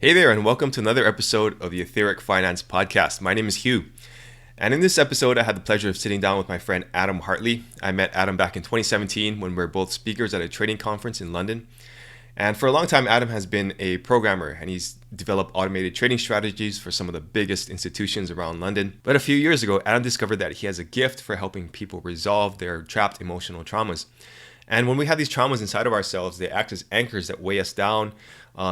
Hey there, and welcome to another episode of the Etheric Finance Podcast. My name is Hugh, and in this episode, I had the pleasure of sitting down with my friend Adam Hartley. I met Adam back in 2017 when we were both speakers at a trading conference in London. And for a long time, Adam has been a programmer, and he's developed automated trading strategies for some of the biggest institutions around London. But a few years ago, Adam discovered that he has a gift for helping people resolve their trapped emotional traumas. And when we have these traumas inside of ourselves, they act as anchors that weigh us down.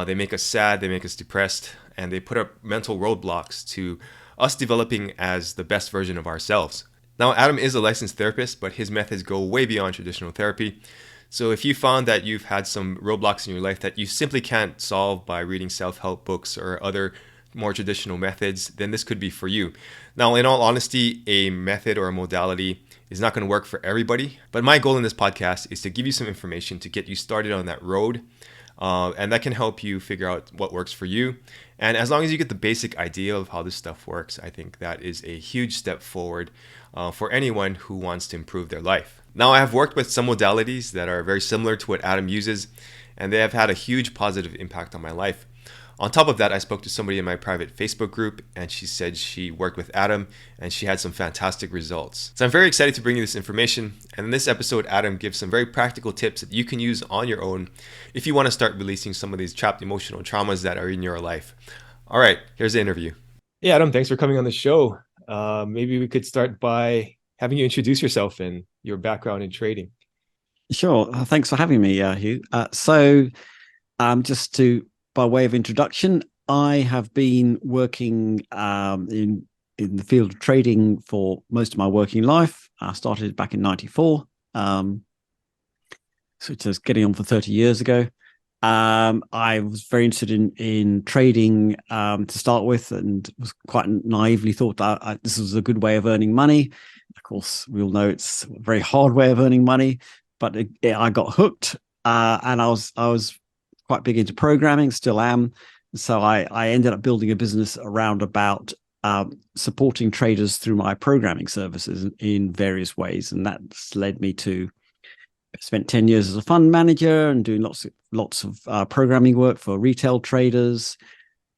They make us sad, they make us depressed, and they put up mental roadblocks to us developing as the best version of ourselves. Now, Adam is a licensed therapist, but his methods go way beyond traditional therapy. So if you found that you've had some roadblocks in your life that you simply can't solve by reading self-help books or other more traditional methods, then this could be for you. Now, in all honesty, a method or a modality is not going to work for everybody, but my goal in this podcast is to give you some information to get you started on that road, and that can help you figure out what works for you. And as long as you get the basic idea of how this stuff works, I think that is a huge step forward for anyone who wants to improve their life. Now, I have worked with some modalities that are very similar to what Adam uses, and they have had a huge positive impact on my life. On top of that, I spoke to somebody in my private Facebook group, and she said she worked with Adam and she had some fantastic results. So I'm very excited to bring you this information. And in this episode, Adam gives some very practical tips that you can use on your own if you want to start releasing some of these trapped emotional traumas that are in your life. All right, here's the interview. Yeah, Adam, thanks for coming on the show. Maybe we could start by having you introduce yourself and your background in trading. Sure. Thanks for having me, Hugh. By way of introduction, I have been working in the field of trading for most of my working life. I started back in '94, so just getting on for 30 years ago. I was very interested in trading to start with, and was quite naively thought that this was a good way of earning money. Of course, we all know it's a very hard way of earning money, but I got hooked, and I was quite big into programming, still am. So I ended up building a business around about supporting traders through my programming services in various ways. And that's led me to spent 10 years as a fund manager and doing lots of programming work for retail traders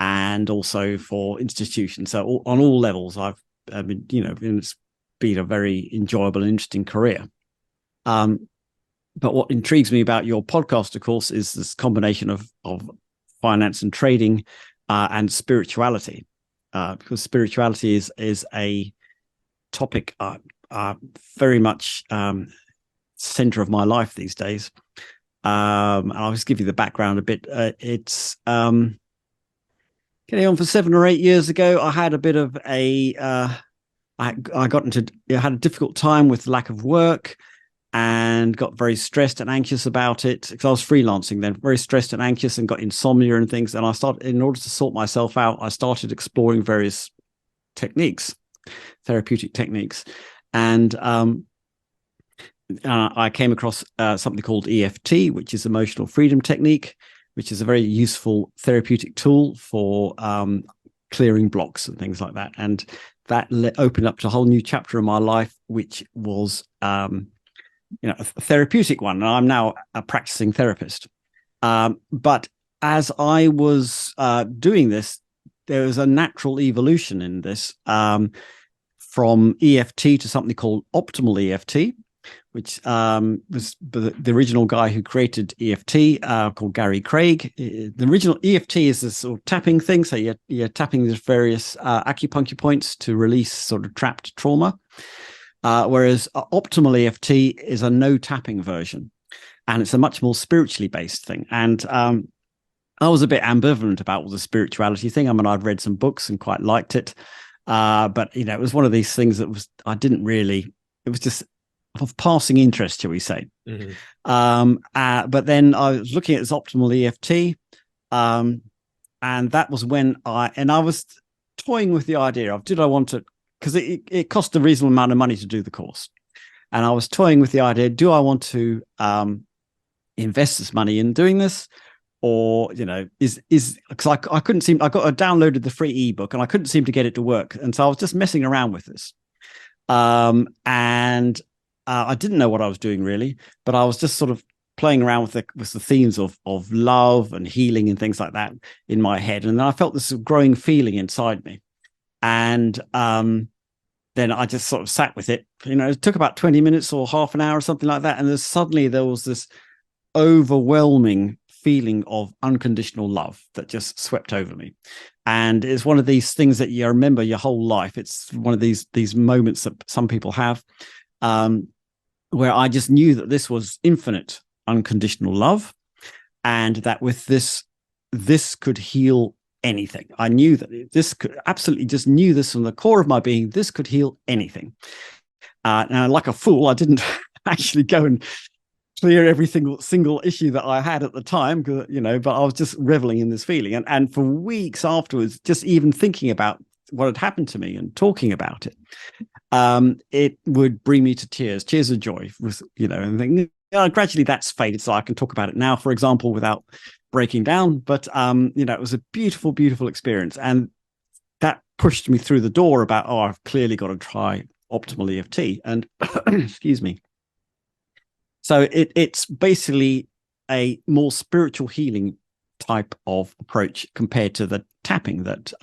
and also for institutions. So on all levels, I've been, it's been a very enjoyable and interesting career. But what intrigues me about your podcast, of course, is this combination of finance and trading and spirituality, because spirituality is a topic very much center of my life these days. I'll just give you the background a bit. It's getting on for 7 or 8 years ago. I had a bit of I had a difficult time with lack of work, and got very stressed and anxious about it because I was freelancing then, very stressed and anxious, and got insomnia and things. And I started, in order to sort myself out, I started exploring various techniques, therapeutic techniques. And I came across something called EFT, which is emotional freedom technique, which is a very useful therapeutic tool for clearing blocks and things like that. And that opened up to a whole new chapter in my life, which was a therapeutic one. And I'm now a practicing therapist. But as I was doing this, there was a natural evolution in this from EFT to something called optimal EFT, which was the original guy who created EFT, called Gary Craig. The original EFT is this sort of tapping thing. So you're tapping these various acupuncture points to release sort of trapped trauma. Whereas optimal EFT is a no tapping version, and it's a much more spiritually based thing. And I was a bit ambivalent about the spirituality thing. I mean, I'd read some books and quite liked it, but it was one of these things that it was just of passing interest, shall we say. Mm-hmm. But then I was looking at this optimal EFT, and that was when I was toying with the idea of, did I want to, because it cost a reasonable amount of money to do the course. And I was toying with the idea, do I want to invest this money in doing this? Or, is because I downloaded the free ebook and I couldn't seem to get it to work. And so I was just messing around with this. And I didn't know what I was doing really, but I was just sort of playing around with the themes of love and healing and things like that in my head. And then I felt this growing feeling inside me. And then I just sort of sat with it. It took about 20 minutes or half an hour or something like that. And then suddenly there was this overwhelming feeling of unconditional love that just swept over me. And it's one of these things that you remember your whole life. It's one of these moments that some people have, where I just knew that this was infinite unconditional love, and that with this could heal anything. I knew that this could absolutely, just knew this from the core of my being, this could heal anything. Now, like a fool, I didn't actually go and clear every single issue that I had at the time, but I was just reveling in this feeling. And for weeks afterwards, just even thinking about what had happened to me and talking about it, it would bring me to tears of joy, and thinking, gradually that's faded. So I can talk about it now, for example, without breaking down. But, it was a beautiful, beautiful experience. And that pushed me through the door about, I've clearly got to try optimal EFT. And excuse me. So it's basically a more spiritual healing type of approach compared to the tapping that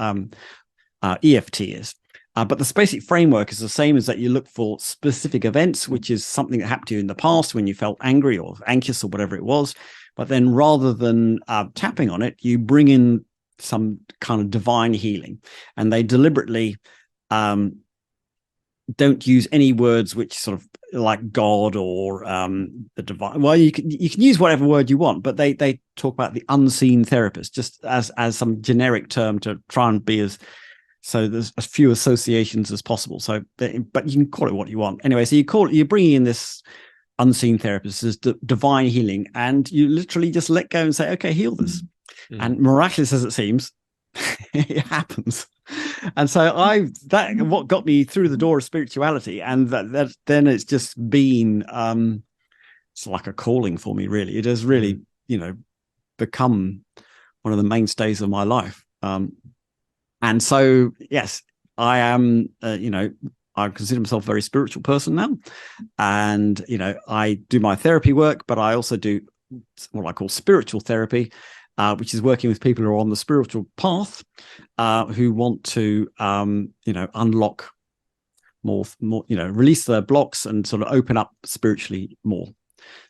EFT is. But the basic framework is the same, as that you look for specific events, which is something that happened to you in the past when you felt angry or anxious or whatever it was. But then rather than tapping on it, you bring in some kind of divine healing. And they deliberately don't use any words which sort of like God or the divine. Well, you can use whatever word you want, but they talk about the unseen therapist just as some generic term to try and be so there's as few associations as possible. So, but you can call it what you want anyway. So you're bringing in this unseen therapist as divine healing, and you literally just let go and say, okay, heal this. Mm-hmm. And miraculous as it seems, it happens. And so what got me through the door of spirituality, and that then it's just been it's like a calling for me, really. It has really become one of the mainstays of my life. And so yes, I am I consider myself a very spiritual person now, and I do my therapy work, but I also do what I call spiritual therapy, which is working with people who are on the spiritual path, who want to, unlock more, release their blocks and sort of open up spiritually more.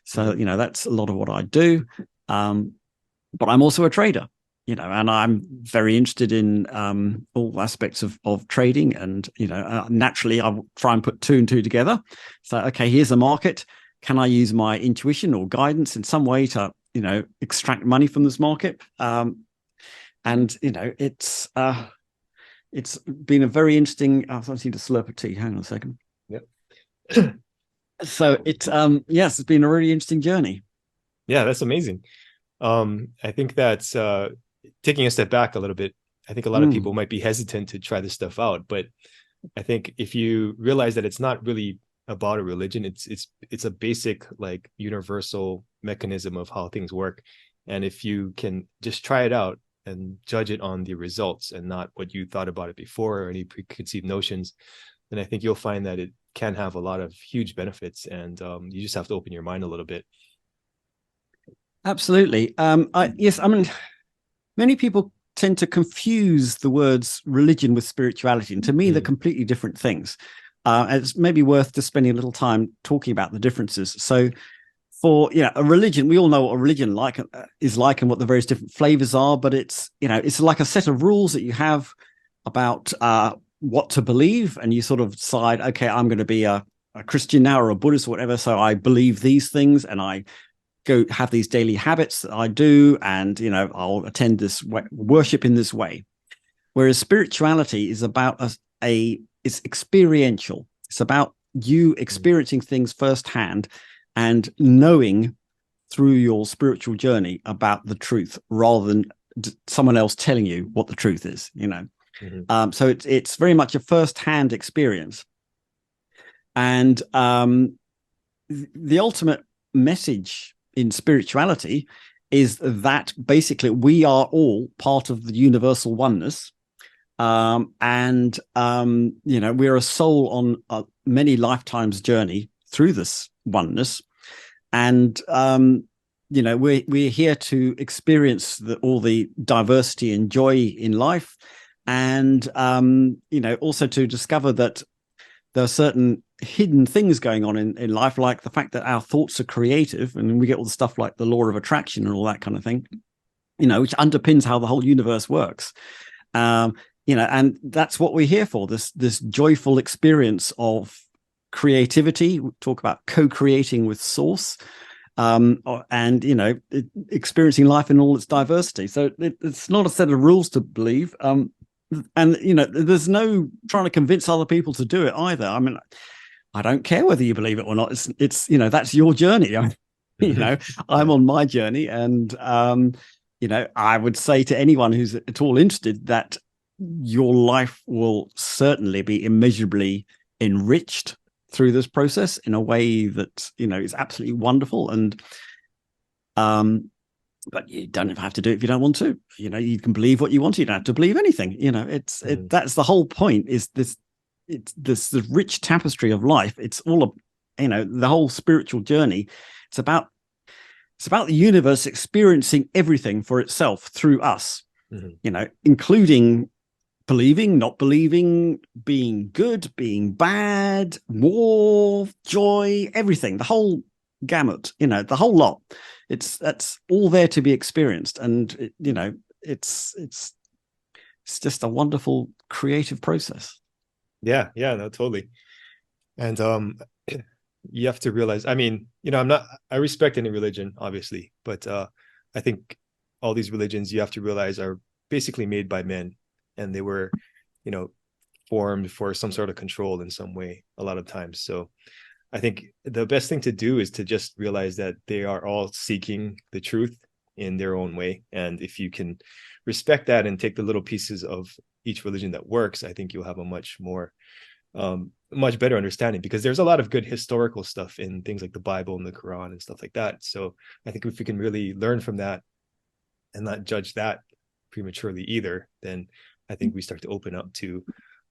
So, that's a lot of what I do. But I'm also a trader, and I'm very interested in all aspects of trading. And, naturally, I try and put two and two together. So, okay, here's a market. Can I use my intuition or guidance in some way to extract money from this market? And it's been a very interesting. I need to slurp a tea. Hang on a second. Yep. So it's yes, it's been a really interesting journey. Yeah, that's amazing. I think that's taking a step back a little bit. I think a lot of people might be hesitant to try this stuff out, but I think if you realize that it's not really about a religion, it's a basic, like, universal mechanism of how things work. And if you can just try it out and judge it on the results and not what you thought about it before or any preconceived notions, then I think you'll find that it can have a lot of huge benefits, and you just have to open your mind a little bit. Absolutely. Yes, I mean, many people tend to confuse the words religion with spirituality, and to me, they're completely different things. It's maybe worth just spending a little time talking about the differences. So for a religion, we all know what a religion is like and what the various different flavors are, but it's like a set of rules that you have about what to believe, and you sort of decide, okay, I'm going to be a Christian now or a Buddhist or whatever, so I believe these things and I go have these daily habits that I do, and I'll attend this worship in this way. Whereas spirituality is about it's experiential. It's about you experiencing things firsthand and knowing through your spiritual journey about the truth, rather than someone else telling you what the truth is. So it's very much a firsthand experience, and the ultimate message in spirituality is that basically we are all part of the universal oneness. And we're a soul on many lifetimes journey through this oneness. And we're here to experience all the diversity and joy in life, and also to discover that there are certain hidden things going on in life, like the fact that our thoughts are creative, and we get all the stuff like the law of attraction and all that kind of thing, which underpins how the whole universe works. And that's what we're here for, this joyful experience of creativity. We talk about co-creating with source, and experiencing life in all its diversity. So it's not a set of rules to believe, and there's no trying to convince other people to do it either. I mean, I don't care whether you believe it or not. It's that's your journey. I'm on my journey, and I would say to anyone who's at all interested that your life will certainly be immeasurably enriched through this process in a way that is absolutely wonderful. And but you don't have to do it if you don't want to. You can believe what you want. You don't have to believe anything. That's the whole point. Is this? It's this rich tapestry of life. It's all the whole spiritual journey. It's about the universe experiencing everything for itself through us. Including believing, not believing, being good, being bad, war, joy, everything, the whole gamut, the whole lot. That's all there to be experienced. And it's just a wonderful creative process. Yeah, no, totally. And you have to realize, I respect any religion, obviously, but I think all these religions, you have to realize, are basically made by men, and they were, formed for some sort of control in some way a lot of times. So I think the best thing to do is to just realize that they are all seeking the truth in their own way. And if you can respect that and take the little pieces of each religion that works, I think you'll have a much better understanding, because there's a lot of good historical stuff in things like the Bible and the Quran and stuff like that. So I think if we can really learn from that and not judge that prematurely either, then I think we start to open up to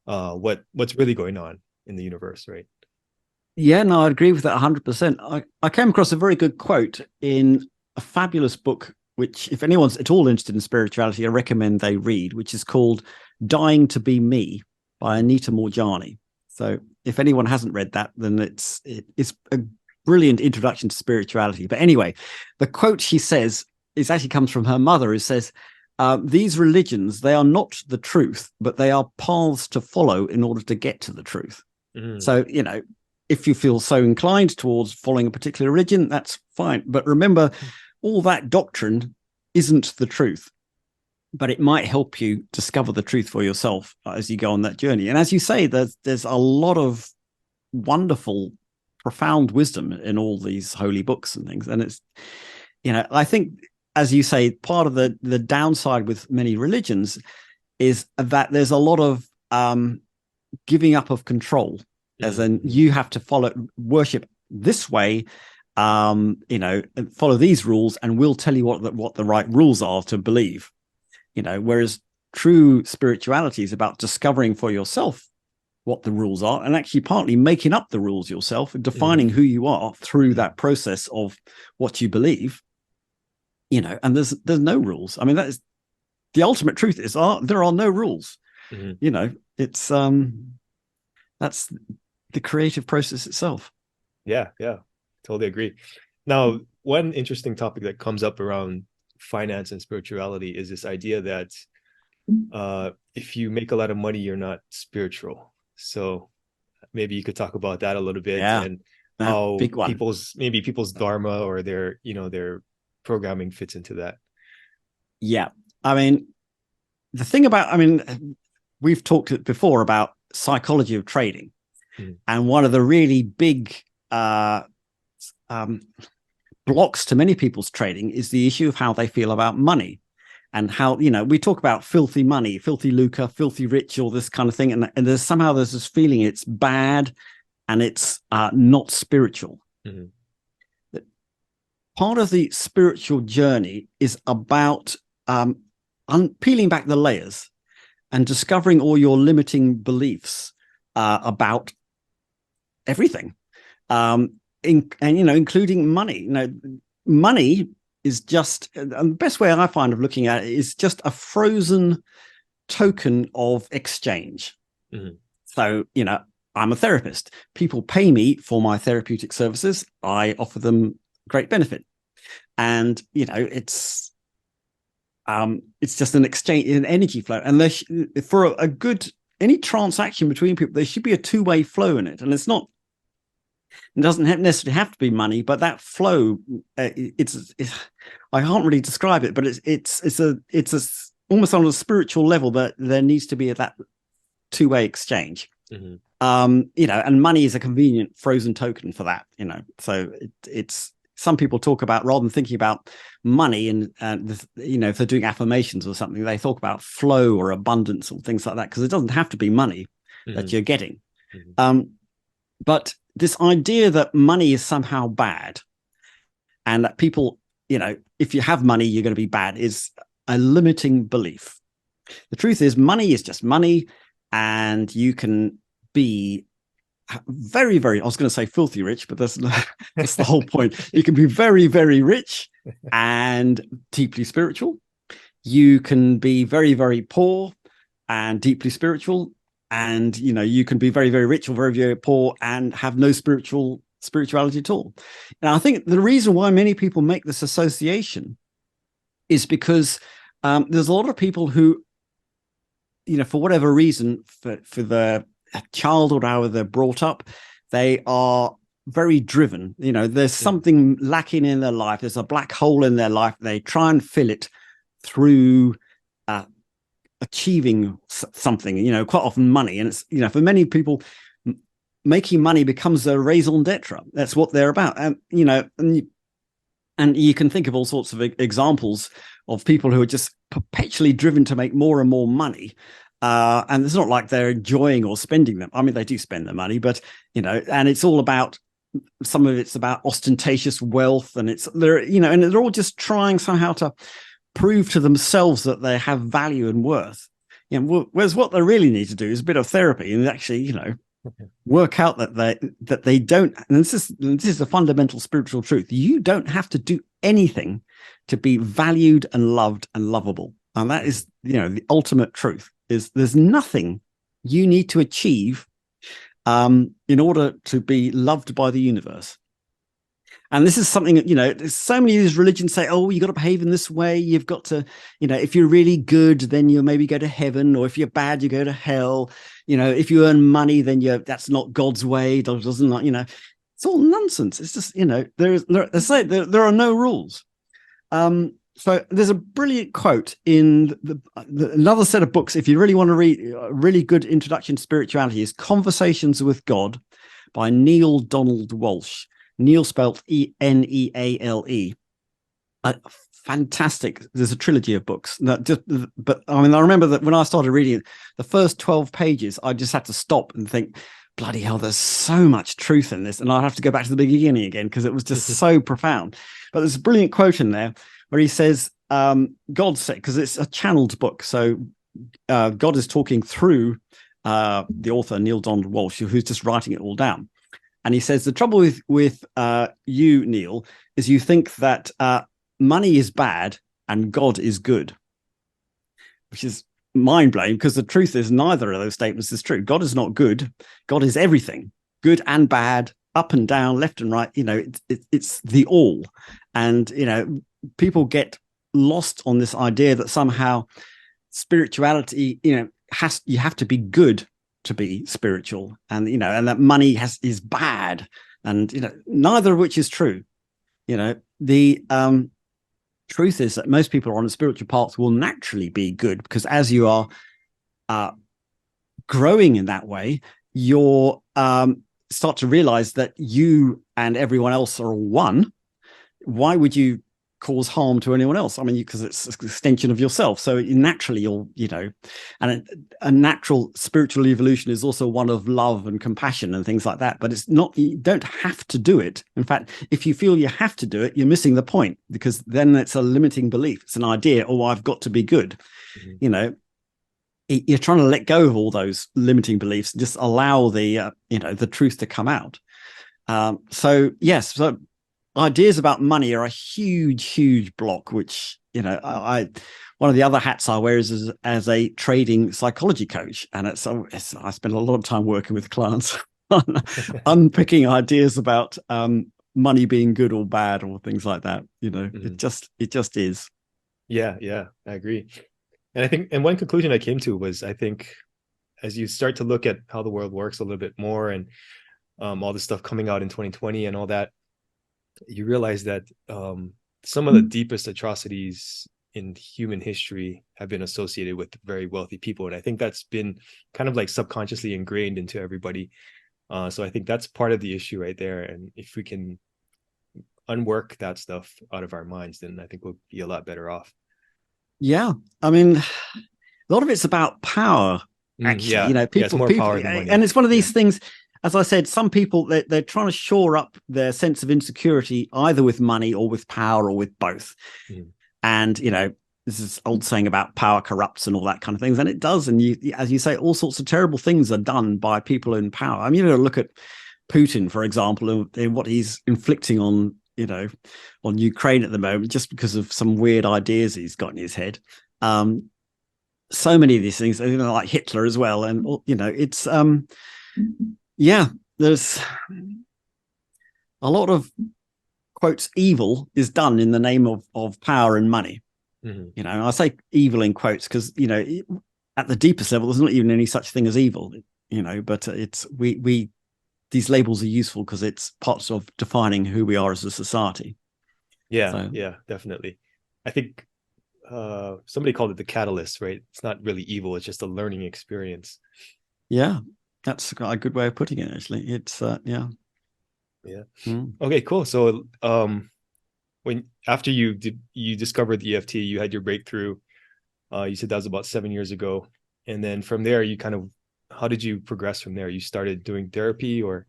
what's really going on in the universe, right? Yeah, no, I agree with that 100%. I came across a very good quote in a fabulous book, which if anyone's at all interested in spirituality, I recommend they read, which is called Dying to Be Me by Anita Moorjani. So if anyone hasn't read that, then it's a brilliant introduction to spirituality. But anyway, the quote she says actually comes from her mother, who says, these religions, they are not the truth, but they are paths to follow in order to get to the truth. So, if you feel so inclined towards following a particular religion, that's fine. But remember, all that doctrine isn't the truth, but it might help you discover the truth for yourself as you go on that journey. And as you say, there's a lot of wonderful, profound wisdom in all these holy books and things. And it's, I think, as you say, part of the downside with many religions is that there's a lot of giving up of control, as in you have to worship this way, follow these rules, and we'll tell you what the right rules are to believe. Whereas true spirituality is about discovering for yourself what the rules are, and actually partly making up the rules yourself and defining who you are through that process of what you believe. And there's no rules. I mean, that is the ultimate truth, is there are no rules. It's that's the creative process itself. Yeah, totally agree. Now, one interesting topic that comes up around finance and spirituality is this idea that if you make a lot of money, you're not spiritual. So maybe you could talk about that a little bit, and how people's dharma or their programming fits into that. Yeah, I mean, the thing about, we've talked before about psychology of trading, and one of the really big blocks to many people's trading is the issue of how they feel about money, and how we talk about filthy money, filthy lucre, filthy rich, all this kind of thing, and there's this feeling it's bad and it's not spiritual. Part of the spiritual journey is about peeling back the layers and discovering all your limiting beliefs about everything, including money. Money is just, and the best way I find of looking at it is just a frozen token of exchange. Mm-hmm. So, I'm a therapist. People pay me for my therapeutic services. I offer them great benefit. And, it's just an exchange, an energy flow. And for a good, any transaction between people, there should be a two-way flow in it. And it doesn't necessarily have to be money, but that flow, it's I can't really describe it, but it's almost on a spiritual level that there needs to be that two-way exchange. Mm-hmm. And money is a convenient frozen token for that, so it's some people talk about, rather than thinking about money and if they're doing affirmations or something, they talk about flow or abundance or things like that, because it doesn't have to be money mm-hmm. that you're getting. Mm-hmm. But this idea that money is somehow bad and that people, if you have money, you're going to be bad is a limiting belief. The truth is money is just money, and you can be very, very, I was going to say filthy rich, but that's the whole point. You can be very, very rich and deeply spiritual. You can be very, very poor and deeply spiritual. And, you can be very, very rich or very, very poor and have no spirituality at all. And I think the reason why many people make this association is because there's a lot of people who, for whatever reason, for their childhood, how they're brought up, they are very driven. There's something lacking in their life. There's a black hole in their life. They try and fill it through achieving something, quite often money. And it's, for many people, making money becomes a raison d'etre. That's what they're about. And, and you can think of all sorts of examples of people who are just perpetually driven to make more and more money. And it's not like they're enjoying or spending them. I mean, they do spend their money, but, and it's all about, some of it's about ostentatious wealth, and and they're all just trying somehow to prove to themselves that they have value and worth. Whereas what they really need to do is a bit of therapy and actually, work out that they don't. And this is a fundamental spiritual truth. You don't have to do anything to be valued and loved and lovable. And that is, the ultimate truth. Is there's nothing you need to achieve in order to be loved by the universe. And this is something that, there's so many of these religions say, oh, you got to behave in this way. You've got to, if you're really good, then you'll maybe go to heaven. Or if you're bad, you go to hell. If you earn money, then that's not God's way. It doesn't like, it's all nonsense. It's just, there are no rules. So there's a brilliant quote in another set of books. If you really want to read a really good introduction to spirituality, is Conversations with God by Neale Donald Walsch. Neale spelled Neale. Fantastic. There's a trilogy of books. But I remember that when I started reading it, the first 12 pages, I just had to stop and think, bloody hell, there's so much truth in this. And I'd have to go back to the beginning again because it was just so profound. But there's a brilliant quote in there where he says, God said, because it's a channeled book. So God is talking through the author, Neale Donald Walsch, who's just writing it all down. And he says, the trouble with you, Neil, is you think that money is bad and God is good, which is mind-blowing, because the truth is neither of those statements is true. God is not good. God is everything, good and bad, up and down, left and right. It's the all. And, people get lost on this idea that somehow spirituality, you have to be good to be spiritual, and and that money is bad, and neither of which is true. The truth is that most people on a spiritual path will naturally be good, because as you are growing in that way, you're start to realize that you and everyone else are one. Why would you cause harm to anyone else? I mean, because it's an extension of yourself. So naturally you'll, and a natural spiritual evolution is also one of love and compassion and things like that. But it's not, you don't have to do it. In fact, if you feel you have to do it, you're missing the point, because then it's a limiting belief. It's an idea, oh, I've got to be good. Mm-hmm. You're trying to let go of all those limiting beliefs and just allow the, the truth to come out. So yes, so ideas about money are a huge block, which, I one of the other hats I wear is as a trading psychology coach. And I spend a lot of time working with clients on unpicking ideas about money being good or bad or things like that. It just is. Yeah, I agree. And I think, and one conclusion I came to was, I think as you start to look at how the world works a little bit more, and all this stuff coming out in 2020 and all that, you realize that some of the deepest atrocities in human history have been associated with very wealthy people. And I think that's been kind of like subconsciously ingrained into everybody. So I think that's part of the issue right there. And if we can unwork that stuff out of our minds, then I think we'll be a lot better off. Yeah. I mean, a lot of it's about power, actually. It's more people, power than money. and it's one of these things. As I said, some people they're trying to shore up their sense of insecurity either with money or with power or with both. And this is old saying about power corrupts and all that kind of things, and it does. And as you say, all sorts of terrible things are done by people in power. I mean, look at Putin, for example, and what he's inflicting on Ukraine at the moment, just because of some weird ideas he's got in his head. So many of these things, like Hitler as well, and it's there's a lot of, quotes, evil is done in the name of power and money. I say evil in quotes because at the deepest level there's not even any such thing as evil, but it's we these labels are useful because it's parts of defining who we are as a society. Yeah, definitely. I think somebody called it the catalyst, right? It's not really evil, it's just a learning experience. Yeah, that's a good way of putting it, actually. It's Okay, cool. So when after you discovered the EFT, you had your breakthrough, you said that was about 7 years ago, and then from there you kind of, how did you progress from there? You started doing therapy, or?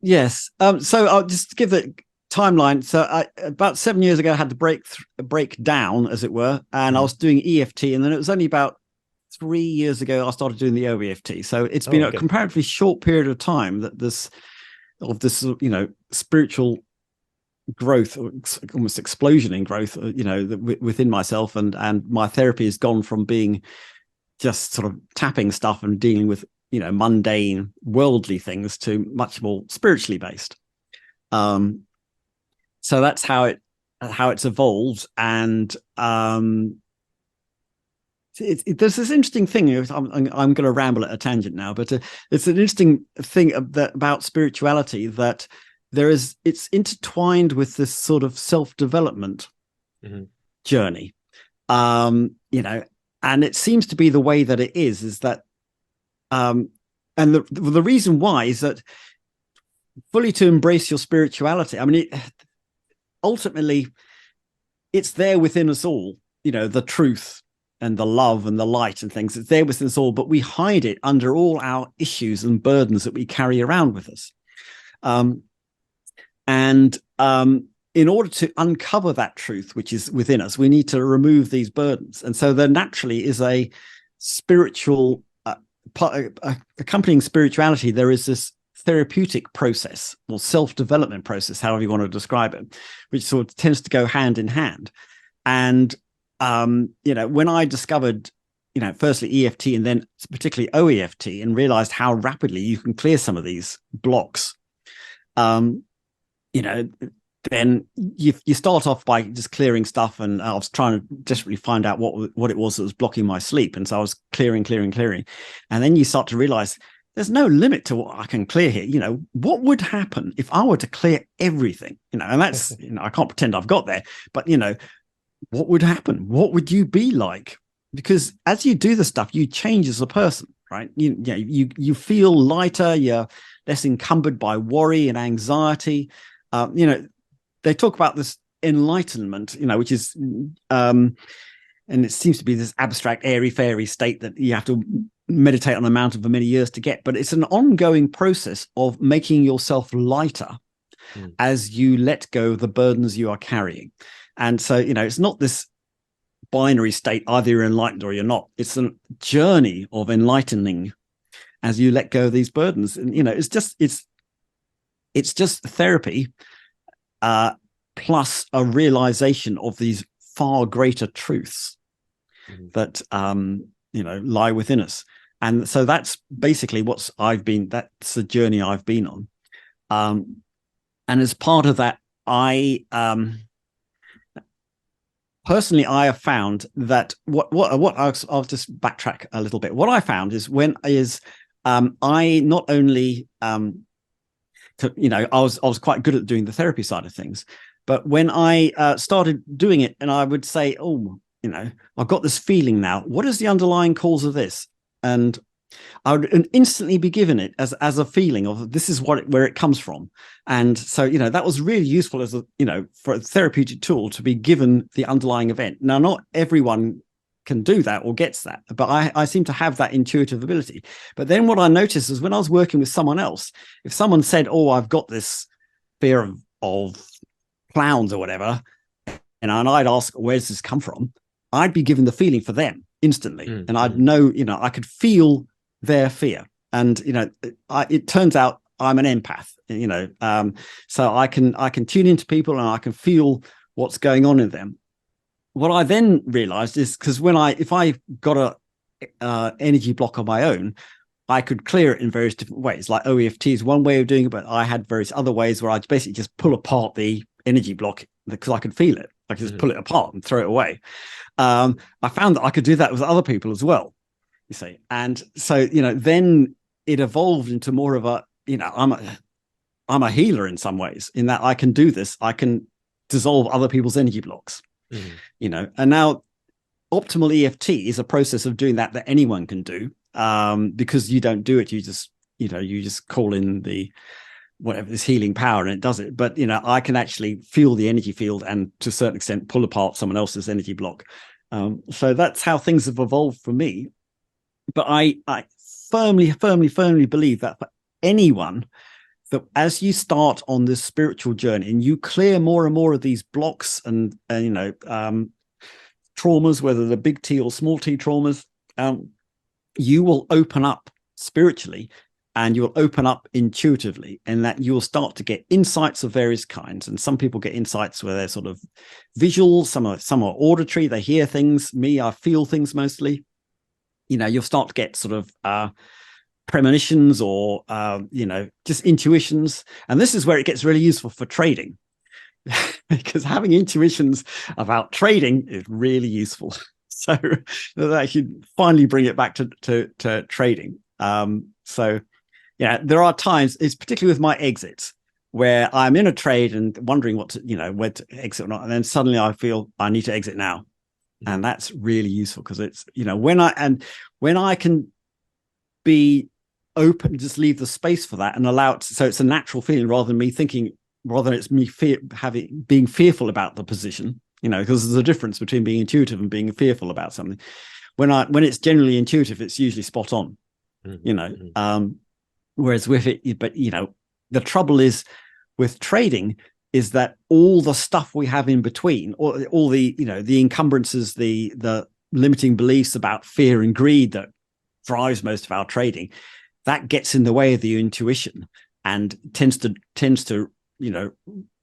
Yes. So I'll just give the timeline. So about 7 years ago I had the breakdown, as it were, and I was doing EFT, and then it was only about 3 years ago I started doing the OEFT. So it's been a comparatively short period of time that this spiritual growth, or almost explosion in growth, within myself, and my therapy has gone from being just sort of tapping stuff and dealing with mundane worldly things to much more spiritually based. So that's how it's evolved. And there's this interesting thing. I'm going to ramble at a tangent now, but it's an interesting thing about spirituality, that it's intertwined with this sort of self-development journey. And it seems to be the way that it is that, and the reason why is that fully to embrace your spirituality, I mean, ultimately it's there within us all, the truth and the love and the light and things. It's there within us all, but we hide it under all our issues and burdens that we carry around with us. In order to uncover that truth which is within us, we need to remove these burdens. And so there naturally is a spiritual accompanying spirituality. There is this therapeutic process or self-development process, however you want to describe it, which sort of tends to go hand in hand. And when I discovered firstly EFT and then particularly OEFT, and realized how rapidly you can clear some of these blocks, then you start off by just clearing stuff. And I was trying to desperately find out what it was that was blocking my sleep. And so I was clearing. And then you start to realize there's no limit to what I can clear here. What would happen if I were to clear everything? And that's, I can't pretend I've got there, but what would happen? What would you be like? Because as you do the stuff, you change as a person, right? You feel lighter, you're less encumbered by worry and anxiety. They talk about this enlightenment, which is, and it seems to be this abstract, airy-fairy state that you have to meditate on a mountain for many years to get. But it's an ongoing process of making yourself lighter as you let go of the burdens you are carrying. And so, it's not this binary state, either you're enlightened or you're not. It's a journey of enlightening as you let go of these burdens. And, it's just therapy plus a realization of these far greater truths that lie within us. And so that's basically that's the journey I've been on. And as part of that, I personally, I have found that what I'll just backtrack a little bit. What I found is I not only I was quite good at doing the therapy side of things, but when I started doing it, and I would say, I've got this feeling now. What is the underlying cause of this? And I would instantly be given it as a feeling of this is where it comes from. And so, that was really useful as for a therapeutic tool to be given the underlying event. Now, not everyone can do that or gets that, but I seem to have that intuitive ability. But then what I noticed is when I was working with someone else, if someone said, I've got this fear of clowns or whatever, and I'd ask, where does this come from? I'd be given the feeling for them instantly. And I'd know, I could feel their fear. And, it turns out I'm an empath, so I can tune into people and I can feel what's going on in them. What I then realized is because if I got a energy block on my own, I could clear it in various different ways. Like EFT is one way of doing it, but I had various other ways where I'd basically just pull apart the energy block because I could feel it. I could just pull it apart and throw it away. I found that I could do that with other people as well, you see. And so, then it evolved into more of a, I'm a healer in some ways in that I can do this. I can dissolve other people's energy blocks, and now optimal EFT is a process of doing that anyone can do, because you don't do it. You just call in whatever this healing power and it does it. But, I can actually feel the energy field and to a certain extent pull apart someone else's energy block. So that's how things have evolved for me. But I firmly believe that for anyone, that as you start on this spiritual journey and you clear more and more of these blocks and traumas, whether they're big T or small t traumas, you will open up spiritually and you will open up intuitively, and that you will start to get insights of various kinds. And some people get insights where they're sort of visual, some are auditory, they hear things. Me, I feel things mostly. You'll start to get sort of premonitions or, just intuitions. And this is where it gets really useful for trading, because having intuitions about trading is really useful. So that should finally bring it back to trading. There are times, it's particularly with my exits, where I'm in a trade and wondering where to exit or not. And then suddenly I feel I need to exit now. And that's really useful because it's, when I can be open, just leave the space for that and allow it. So it's a natural feeling rather than it's me being fearful about the position, because there's a difference between being intuitive and being fearful about something. When it's generally intuitive, it's usually spot on, whereas with it, but the trouble is with trading is that all the stuff we have in between, or all the the encumbrances, the limiting beliefs about fear and greed that drives most of our trading, that gets in the way of the intuition and tends to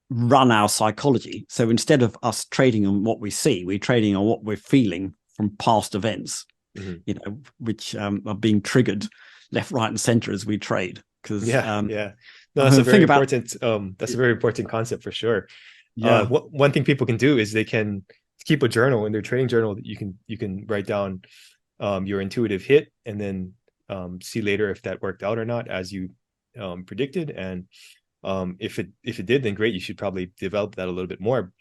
run our psychology. So instead of us trading on what we see, we're trading on what we're feeling from past events, which are being triggered left, right, and center as we trade. Because no, that's a very important concept for sure. One thing people can do is they can keep a journal in their trading journal that you can write down your intuitive hit, and then see later if that worked out or not as you predicted. And if it did, then great, you should probably develop that a little bit more.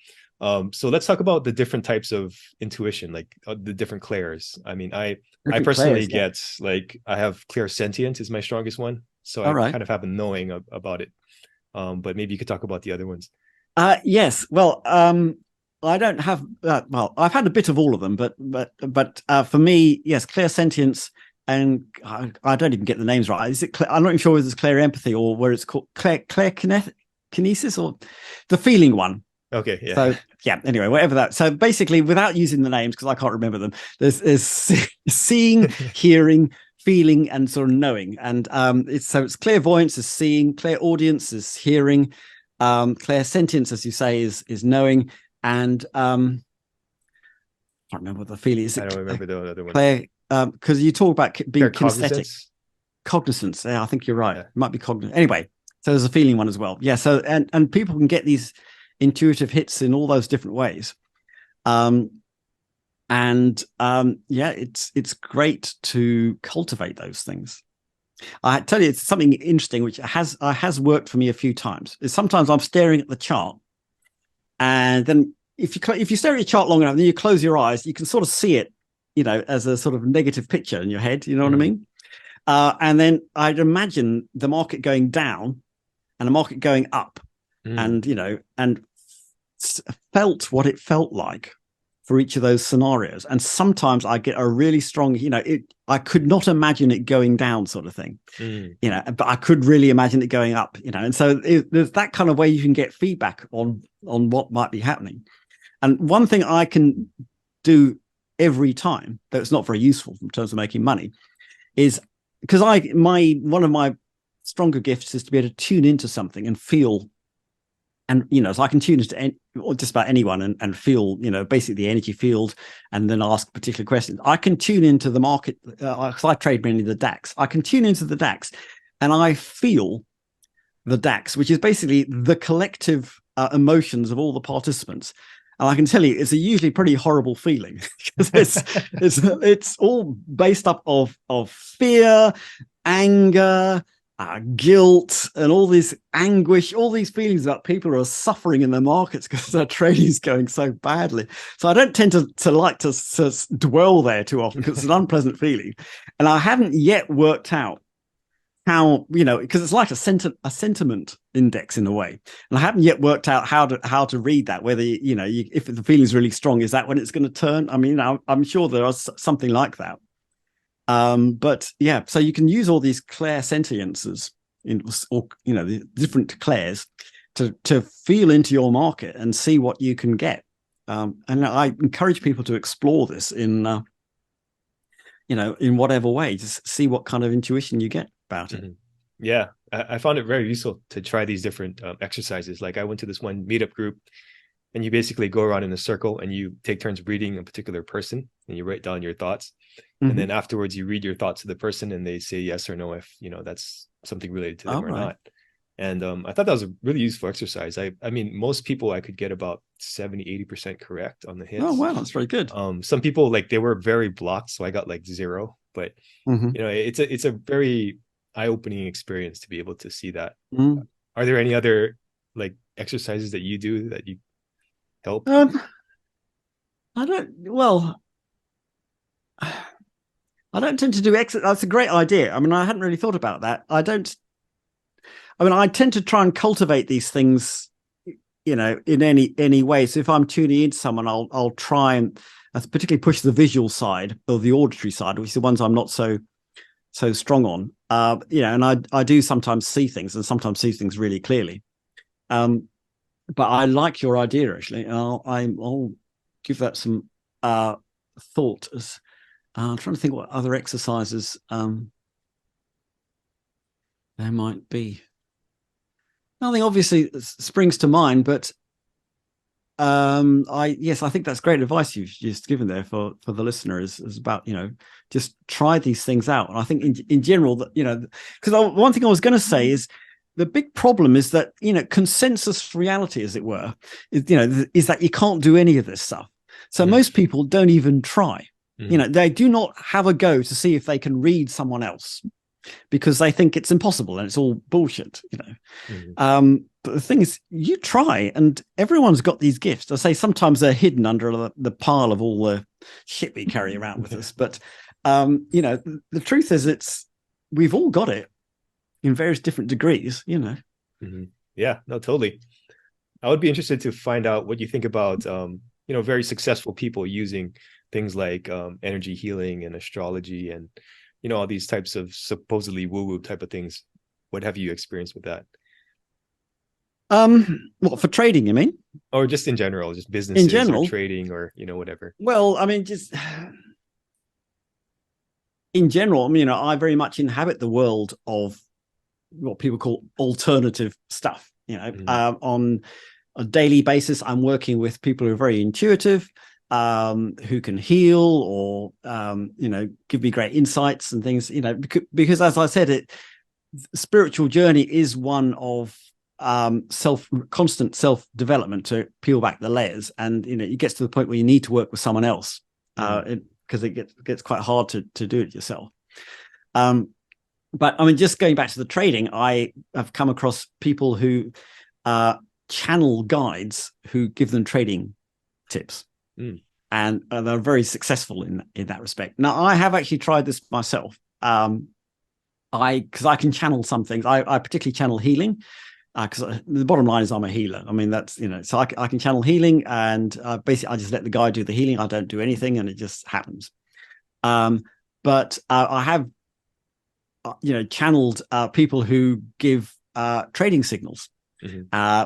So let's talk about the different types of intuition, like the different clairs. I mean, I personally get like, I have clairsentient is my strongest one. So I kind of have a knowing about it. But maybe you could talk about the other ones. Yes. Well, I don't have, I've had a bit of all of them, but for me, yes, clairsentience, and I don't even get the names right. Is it? I'm not even sure whether it's clairempathy or where it's called clairkinesis or the feeling one. Okay. Yeah. So yeah. Anyway, whatever that. So basically, without using the names because I can't remember them, there's seeing, hearing, feeling, and sort of knowing. And it's clairvoyance is seeing, clairaudience is hearing, Clairsentience, as you say, is knowing, and I can't remember what the feeling is. I don't remember the other one. Clair, because you talk about being kinesthetic. Cognizance. Yeah, I think you're right. It might be cognizant. Anyway, so there's a feeling one as well. Yeah. So and people can get these intuitive hits in all those different ways. Yeah, it's great to cultivate those things. I tell you, it's something interesting which has worked for me a few times. Is sometimes I'm staring at the chart, and then if you stare at your chart long enough, then you close your eyes, you can sort of see it, as a sort of negative picture in your head. You know what I mean? And then I'd imagine the market going down and the market going up, and felt what it felt like for each of those scenarios. And sometimes I get a really strong, I could not imagine it going down sort of thing, but I could really imagine it going up, and so there's that kind of way you can get feedback on what might be happening. And one thing I can do every time, though it's not very useful in terms of making money, is because one of my stronger gifts is to be able to tune into something and feel. And, so I can tune into just about anyone and feel, basically the energy field, and then ask particular questions. I can tune into the market because I trade mainly the DAX. I can tune into the DAX and I feel the DAX, which is basically the collective emotions of all the participants. And I can tell you, it's a usually pretty horrible feeling because it's all based up of fear, anger, guilt, and all this anguish, all these feelings about people who are suffering in the markets because their trading is going so badly. So I don't tend to like to dwell there too often because it's an unpleasant feeling. And I haven't yet worked out how, because it's like a sentiment index in a way. And I haven't yet worked out how to read that, whether, if the feeling is really strong, is that when it's going to turn? I mean, I'm sure there is something like that. But yeah, so you can use all these clairsentiences the different clairs to feel into your market and see what you can get. And I encourage people to explore this in whatever way, just see what kind of intuition you get about it. Yeah, I found it very useful to try these different exercises. Like I went to this one meetup group, and you basically go around in a circle and you take turns reading a particular person and you write down your thoughts. And then afterwards you read your thoughts to the person and they say yes or no if that's something related to them or not. And I thought that was a really useful exercise. I mean, most people I could get about 70-80% correct on the hits. Oh wow, that's very good. Some people, like, they were very blocked, so I got like 0. But it's a very eye-opening experience to be able to see that. Are there any other like exercises that you do that you help? I don't tend to do exercise. That's a great idea. I mean, I hadn't really thought about that. I tend to try and cultivate these things, in any way. So if I'm tuning into someone, I'll try and particularly push the visual side or the auditory side, which is the ones I'm not so strong on. And I do sometimes see things and sometimes see things really clearly. But I like your idea, actually. I'll give that some thought. As I'm trying to think what other exercises there might be. Nothing obviously springs to mind, but I think that's great advice you've just given there for the listener is about, just try these things out. And I think in general that, because one thing I was going to say is the big problem is that, consensus reality, as it were, is that you can't do any of this stuff. So most people don't even try. They do not have a go to see if they can read someone else because they think it's impossible and it's all bullshit, But the thing is, you try, and everyone's got these gifts. I say sometimes they're hidden under the pile of all the shit we carry around with us. But, the truth is we've all got it in various different degrees, Yeah, no, totally. I would be interested to find out what you think about, very successful people using things like energy healing and astrology and, all these types of supposedly woo-woo type of things. What have you experienced with that? What, for trading, you mean? Or just in general, just businesses, in general, or trading, or, whatever. Well, I mean, just in general, I very much inhabit the world of what people call alternative stuff. On a daily basis, I'm working with people who are very intuitive, who can heal or give me great insights and things. Because as I said, spiritual journey is one of constant self-development to peel back the layers, and it gets to the point where you need to work with someone else because it gets quite hard to do it yourself. But I mean, just going back to the trading, I have come across people who channel guides who give them trading tips, and they're very successful in that respect. Now, I have actually tried this myself. Because I can channel some things. I particularly channel healing, because the bottom line is I'm a healer. I mean, that's, so I can channel healing, and basically I just let the guy do the healing. I don't do anything, and it just happens. But I have, channeled people who give trading signals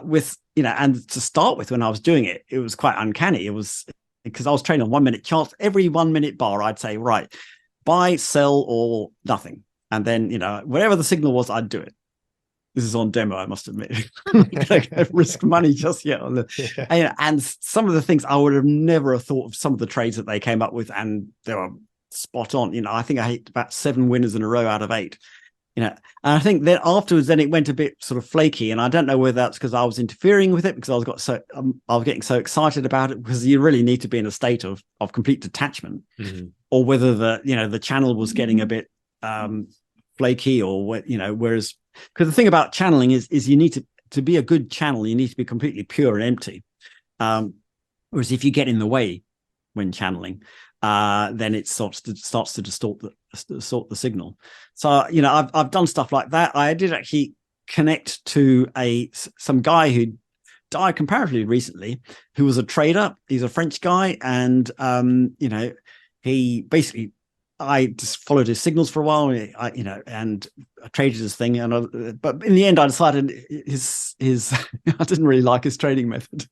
with, and to start with, when I was doing it, it was quite uncanny. It was because I was trading on 1 minute charts. Every 1 minute bar, I'd say, right, buy, sell, or nothing. And then, whatever the signal was, I'd do it. This is on demo, I must admit. I don't risk money just yet. And some of the things I would have never thought of, some of the trades that they came up with, and they were spot on. I think I hit about 7 winners in a row out of 8. And I think that afterwards, then it went a bit sort of flaky. And I don't know whether that's because I was interfering with it, because I was getting so excited about it, because you really need to be in a state of complete detachment, or whether the channel was getting a bit flaky, or whereas, because the thing about channeling is you need to be a good channel, you need to be completely pure and empty, whereas if you get in the way when channeling, then it starts to distort the signal. So I've done stuff like that. I did actually connect to some guy who died comparatively recently, who was a trader. He's a French guy, and he basically, I just followed his signals for a while, and I traded his thing. But in the end, I decided his I didn't really like his trading method,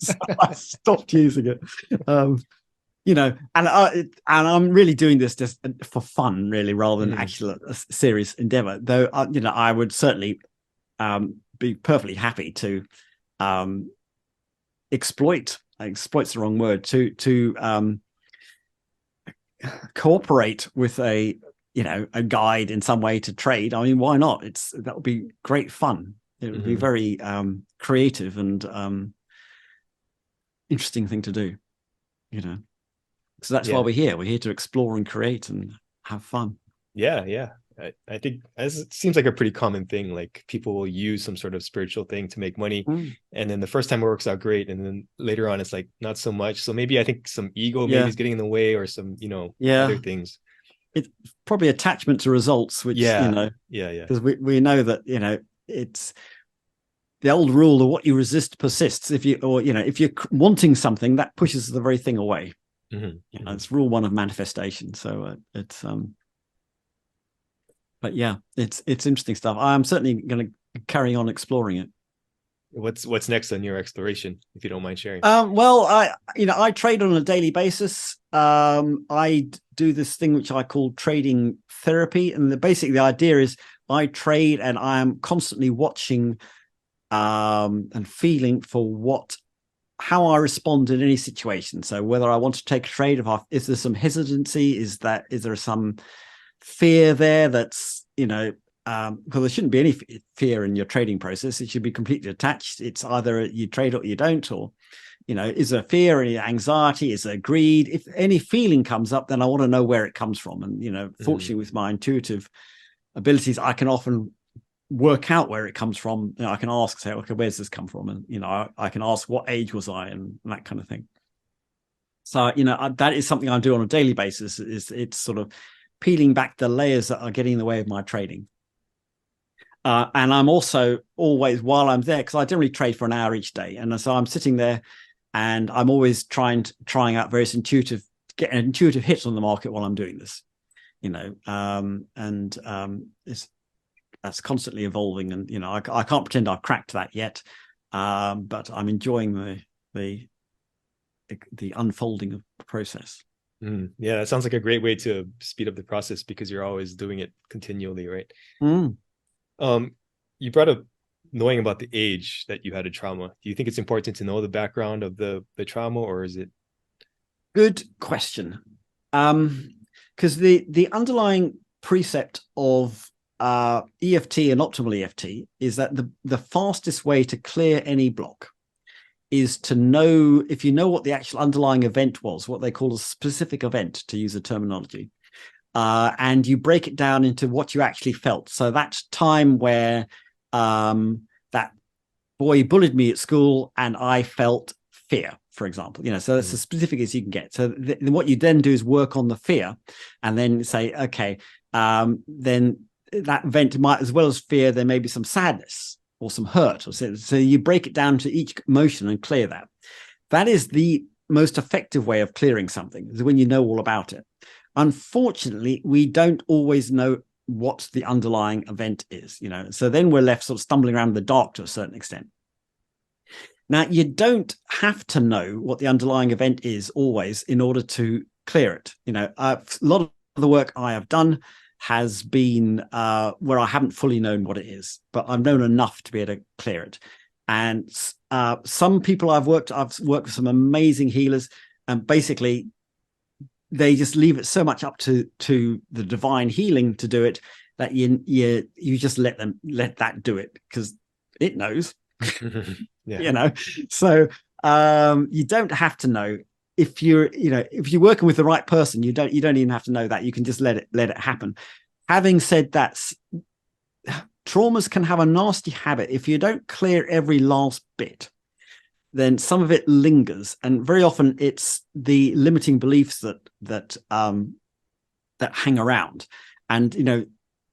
so I stopped using it. And I'm really doing this just for fun, really, rather than actually a serious endeavor. Though, I would certainly be perfectly happy to exploit's the wrong word, to cooperate with a guide in some way to trade. I mean, why not? That would be great fun. It would be very creative and interesting thing to do. So that's why we're here. We're here to explore and create and have fun. Yeah. I think it seems like a pretty common thing. Like, people will use some sort of spiritual thing to make money, and then the first time it works out great, and then later on it's like not so much. So maybe I think some ego maybe is getting in the way, or some other things. It's probably attachment to results, which because we know that it's the old rule of what you resist persists. If you're wanting something, that pushes the very thing away. It's rule 1 of manifestation. So but yeah, it's interesting stuff. I'm certainly going to carry on exploring it. What's next on your exploration, if you don't mind sharing? Well, I trade on a daily basis. I do this thing which I call trading therapy, and basically the idea is I trade, and I am constantly watching and feeling for how I respond in any situation. So whether I want to take a trade, is there some hesitancy? Is there some fear there? That's because there shouldn't be any fear in your trading process. It should be completely detached. It's either you trade or you don't, or is there fear, any anxiety, is there greed? If any feeling comes up, then I want to know where it comes from. And fortunately, with my intuitive abilities, I can often work out where it comes from. I can ask, say, okay, where's this come from? And I can ask, what age was I, and that kind of thing. So that is something I do on a daily basis. It's sort of peeling back the layers that are getting in the way of my trading. And I'm also always, while I'm there, because I generally trade for an hour each day, and so I'm sitting there, and I'm always trying out various get an intuitive hit on the market while I'm doing this. That's constantly evolving, and I can't pretend I've cracked that yet, but I'm enjoying the unfolding of the process. Yeah, that sounds like a great way to speed up the process, because you're always doing it continually, right? You brought up knowing about the age that you had a trauma, do you think it's important to know the background of the trauma, or is it? Good question. Because the underlying precept of EFT and optimal EFT is that the fastest way to clear any block is to know, if you know what the actual underlying event was, what they call a specific event, to use the terminology, and you break it down into what you actually felt. So that time where that boy bullied me at school and I felt fear, for example, so that's as specific as you can get. So what you then do is work on the fear and then say, okay, then that event might, as well as fear, there may be some sadness or some hurt. So you break it down to each emotion and clear that. That is the most effective way of clearing something, is when you know all about it. Unfortunately, we don't always know what the underlying event is, so then we're left sort of stumbling around in the dark to a certain extent. Now, you don't have to know what the underlying event is always in order to clear it. A lot of the work I have done has been where I haven't fully known what it is, but I've known enough to be able to clear it. And some people I've worked with some amazing healers, and basically they just leave it so much up to the divine healing to do it that you just let that do it, because it knows. Yeah. So you don't have to know. If you're working with the right person, you don't even have to know that. You can just let it happen. Having said that, traumas can have a nasty habit. If you don't clear every last bit, then some of it lingers, and very often it's the limiting beliefs that hang around. And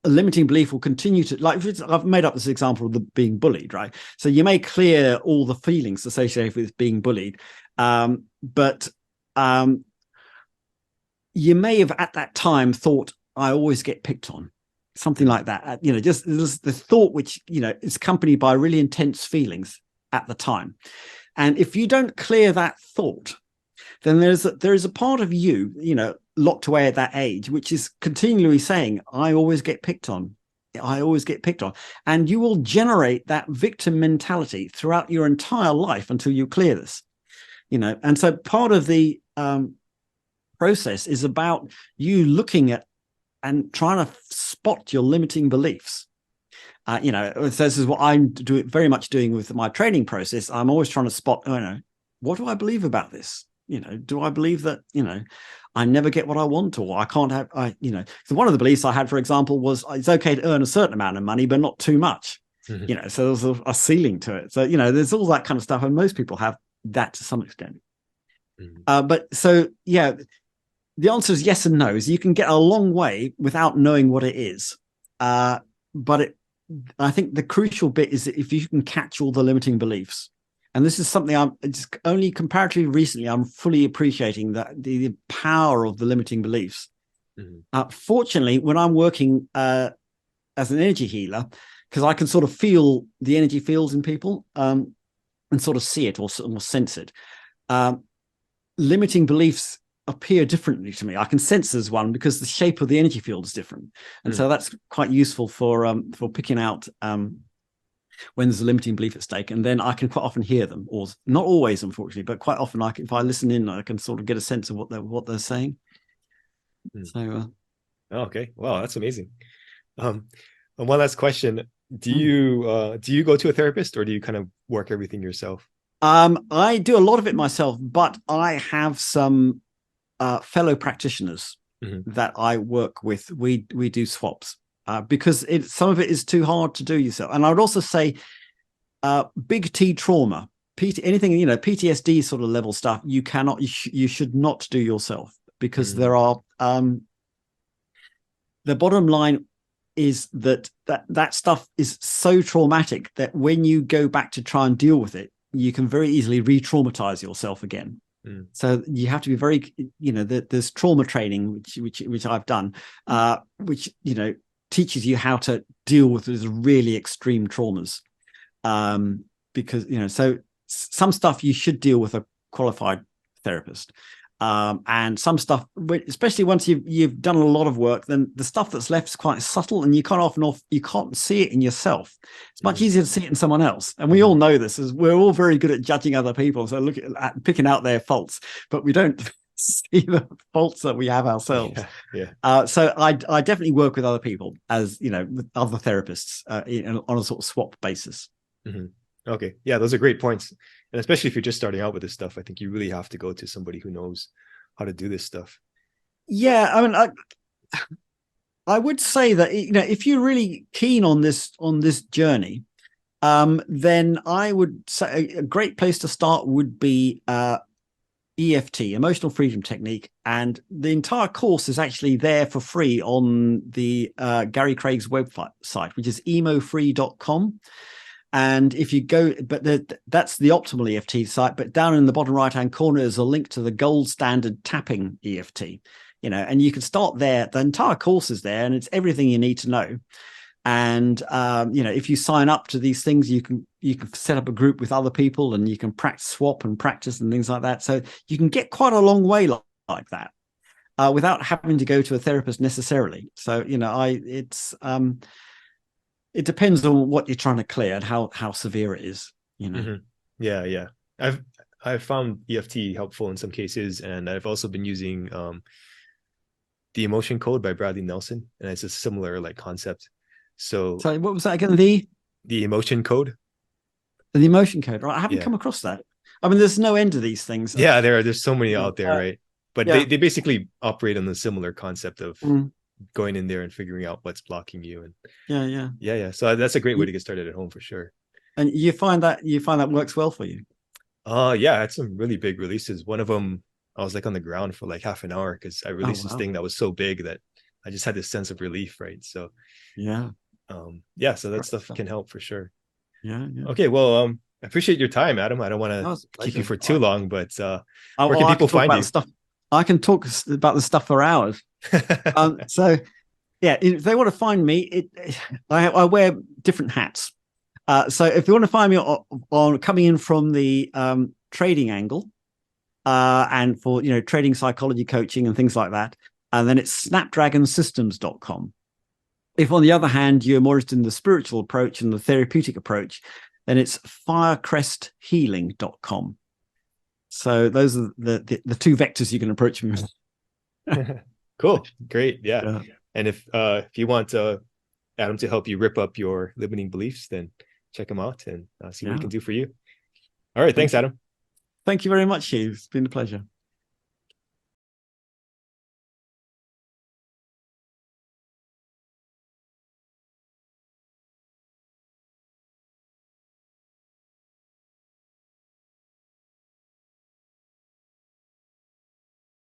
a limiting belief will continue to, like, I've made up this example of the being bullied, right? So you may clear all the feelings associated with being bullied, but you may have at that time thought, I always get picked on, something like that. Just the thought, which is accompanied by really intense feelings at the time. And if you don't clear that thought, then there is a part of you, locked away at that age, which is continually saying, I always get picked on. I always get picked on. And you will generate that victim mentality throughout your entire life until you clear this. And so part of the process is about you looking at and trying to spot your limiting beliefs. So this is what I'm very much doing with my training process. I'm always trying to spot, what do I believe about this? Do I believe that, I never get what I want, or I can't have, so one of the beliefs I had, for example, was it's okay to earn a certain amount of money, but not too much, so there's a ceiling to it. So, there's all that kind of stuff. And most people have that to some extent. But so, yeah, the answer is yes and no. You can get a long way without knowing what it is. But I think the crucial bit is that if you can catch all the limiting beliefs, and this is something it's only comparatively recently I'm fully appreciating, that the power of the limiting beliefs. Fortunately, when I'm working as an energy healer, because I can sort of feel the energy fields in people and sort of see it or sense it, limiting beliefs appear differently to me. I can sense there's one because the shape of the energy field is different, and so that's quite useful for picking out when there's a limiting belief at stake. And then I can quite often hear them, or not always, unfortunately, but quite often if I listen in, I can sort of get a sense of what they're saying. So, okay, wow, that's amazing. And one last question: do you go to a therapist, or do you kind of work everything yourself? I do a lot of it myself, but I have some fellow practitioners that I work with. We do swaps because some of it is too hard to do yourself. And I would also say big T trauma, anything, PTSD sort of level stuff, you should not do yourself, because there are the bottom line is that stuff is so traumatic that when you go back to try and deal with it, you can very easily re-traumatize yourself again. So you have to be very, there's trauma training, which I've done, which, teaches you how to deal with those really extreme traumas. Because, so some stuff you should deal with a qualified therapist. And some stuff, especially once you've done a lot of work, then the stuff that's left is quite subtle, and you can't see it in yourself. It's much easier to see it in someone else, and we all know this. As we're all very good at judging other people, so look at picking out their faults, but we don't see the faults that we have ourselves. So I definitely work with other people, as with other therapists, on a sort of swap basis. Okay, yeah, those are great points. And especially if you're just starting out with this stuff, I think you really have to go to somebody who knows how to do this stuff. Yeah, I mean, I would say that if you're really keen on this journey, then I would say a great place to start would be EFT, Emotional Freedom Technique, and the entire course is actually there for free on the Gary Craig's website, which is emofree.com. And if you go, but that's the optimal EFT site, but down in the bottom right-hand corner is a link to the gold standard tapping EFT, and you can start there. The entire course is there, and it's everything you need to know. And if you sign up to these things, you can set up a group with other people, and you can swap and practice and things like that. So you can get quite a long way like that without having to go to a therapist necessarily. So it depends on what you're trying to clear and how severe it is. Yeah. I've found EFT helpful in some cases, and I've also been using the Emotion Code by Bradley Nelson, and it's a similar concept. So sorry, what was that again? The Emotion Code. The Emotion Code, right? I haven't come across that. I mean, there's no end to these things. Yeah, there's so many out there, right? But they basically operate on the similar concept of going in there and figuring out what's blocking you. And yeah. So that's a great way to get started at home for sure. And you find that works well for you? Yeah, I had some really big releases. One of them, I was on the ground for half an hour because I released this thing that was so big that I just had this sense of relief, right? So so that stuff can help for sure. Yeah. Okay, well, I appreciate your time, Adam. I don't want to keep you for too long, but where can people find you? I can talk about the stuff for hours. So yeah, if they want to find me, I wear different hats. So if you want to find me on coming in from the trading angle, and for trading psychology coaching and things like that, and then it's snapdragonsystems.com. If on the other hand you're more interested in the spiritual approach and the therapeutic approach, then it's firecresthealing.com. So those are the two vectors you can approach me with. Cool. Great. Yeah. And if you want Adam to help you rip up your limiting beliefs, then check him out and see what he can do for you. All right. Thanks, Adam. Thank you very much, Hugh. It's been a pleasure.